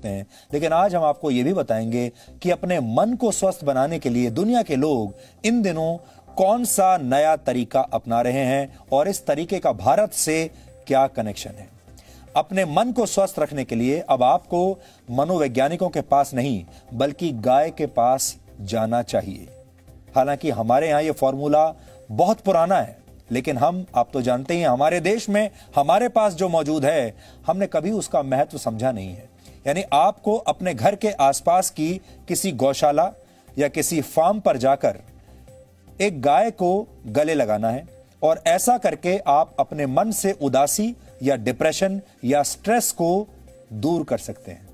सकते हैं, लेकिन आज हम आपको यह भी बताएंगे कि अपने मन को स्वस्थ बनाने के लिए दुनिया के लोग इन दिनों कौन सा नया तरीका अपना रहे हैं और इस तरीके का भारत से क्या कनेक्शन है। अपने मन को स्वस्थ रखने के लिए अब आपको मनोवैज्ञानिकों के पास नहीं बल्कि गाय के पास जाना चाहिए। हालांकि हमारे यहां यह फॉर्मूला बहुत पुराना है, लेकिन आप तो जानते हैं हमारे देश में हमारे पास जो मौजूद है हमने कभी उसका महत्व समझा नहीं है। यानी आपको अपने घर के आसपास की किसी गौशाला या किसी फार्म पर जाकर एक गाय को गले लगाना है और ऐसा करके आप अपने मन से उदासी या डिप्रेशन या स्ट्रेस को दूर कर सकते हैं।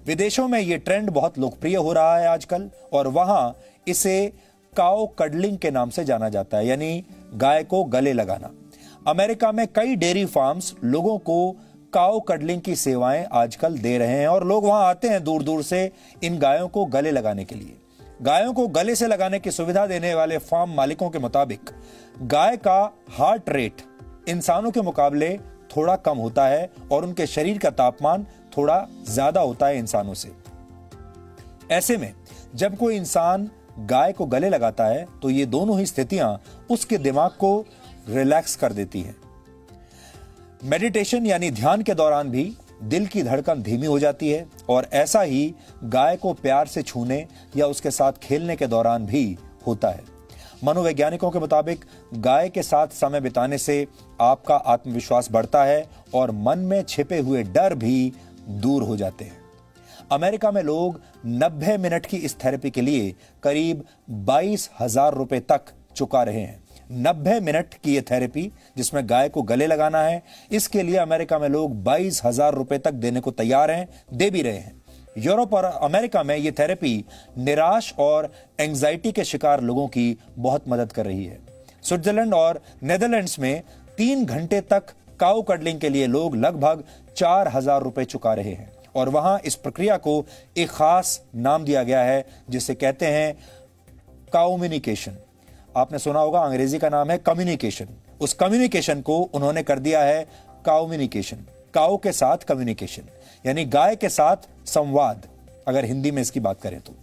विदेशों में यह ट्रेंड बहुत लोकप्रिय हो रहा है आजकल और वहां इसे काउ कडलिंग के नाम से जाना जाता है, यानी गाय को गले लगाना। अमेरिका में कई डेयरी फार्म्स लोगों को काउ कडलिंग की सेवाएं आजकल दे रहे हैं और लोग वहां आते हैं दूर दूर से इन गायों को गले लगाने के लिए। गायों को गले से लगाने की सुविधा देने वाले फार्म मालिकों के मुताबिक गाय का हार्ट रेट इंसानों के मुकाबले थोड़ा कम होता है और उनके शरीर का तापमान थोड़ा ज्यादा होता है इंसानों से। ऐसे में जब कोई इंसान गाय को गले लगाता है तो ये दोनों ही स्थितियां उसके दिमाग को रिलैक्स कर देती हैं। मेडिटेशन यानी ध्यान के दौरान भी दिल की धड़कन धीमी हो जाती है और ऐसा ही गाय को प्यार से छूने या उसके साथ खेलने के दौरान भी होता है। मनोवैज्ञानिकों के मुताबिक गाय के साथ समय बिताने से आपका आत्मविश्वास बढ़ता है और मन में छिपे हुए डर भी दूर हो जाते हैं। अमेरिका में लोग 90 मिनट की इस थेरेपी के लिए करीब 22,000 रुपए तक चुका रहे हैं। 90 मिनट की यह थेरेपी जिसमें गाय को गले लगाना है, इसके लिए अमेरिका में लोग 22,000 रुपए तक देने को तैयार हैं, दे भी रहे हैं। यूरोप और अमेरिका में यह थेरेपी निराश और एंजाइटी के शिकार लोगों की बहुत मदद कर रही है। स्विट्जरलैंड और नेदरलैंड्स में 3 घंटे तक काउ कडलिंग के लिए लोग लगभग 4,000 रुपए चुका रहे हैं और वहां इस प्रक्रिया को एक खास नाम दिया गया है जिसे कहते हैं काउम्युनिकेशन। आपने सुना होगा अंग्रेजी का नाम है कम्युनिकेशन। उस कम्युनिकेशन को उन्होंने कर दिया है काउम्युनिकेशन। काउ के साथ कम्युनिकेशन यानी गाय के साथ संवाद, अगर हिंदी में इसकी बात करें तो।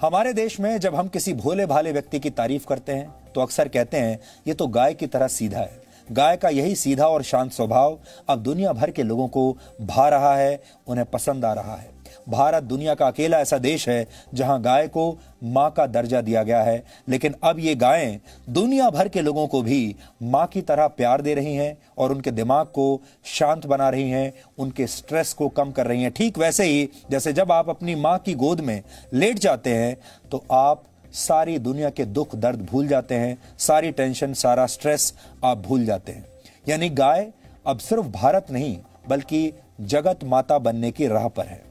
हमारे देश में जब हम किसी भोले भाले व्यक्ति की तारीफ करते हैं तो अक्सर कहते हैं ये तो गाय की तरह सीधा है। गाय का यही सीधा और शांत स्वभाव अब दुनिया भर के लोगों को भा रहा है, उन्हें पसंद आ रहा है। भारत दुनिया का अकेला ऐसा देश है जहां गाय को मां का दर्जा दिया गया है, लेकिन अब ये गायें दुनिया भर के लोगों को भी मां की तरह प्यार दे रही हैं और उनके दिमाग को शांत बना रही हैं, उनके स्ट्रेस को कम कर रही हैं। ठीक वैसे ही जैसे जब आप अपनी मां की गोद में लेट जाते हैं तो आप सारी दुनिया के दुख दर्द भूल जाते हैं, सारी टेंशन, सारा स्ट्रेस आप भूल जाते हैं। यानी गाय अब सिर्फ भारत नहीं बल्कि जगत माता बनने की राह पर है।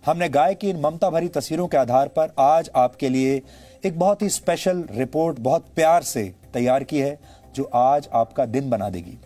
हमने गाय की इन ममता भरी तस्वीरों के आधार पर आज आपके लिए एक बहुत ही स्पेशल रिपोर्ट बहुत प्यार से तैयार की है जो आज आपका दिन बना देगी।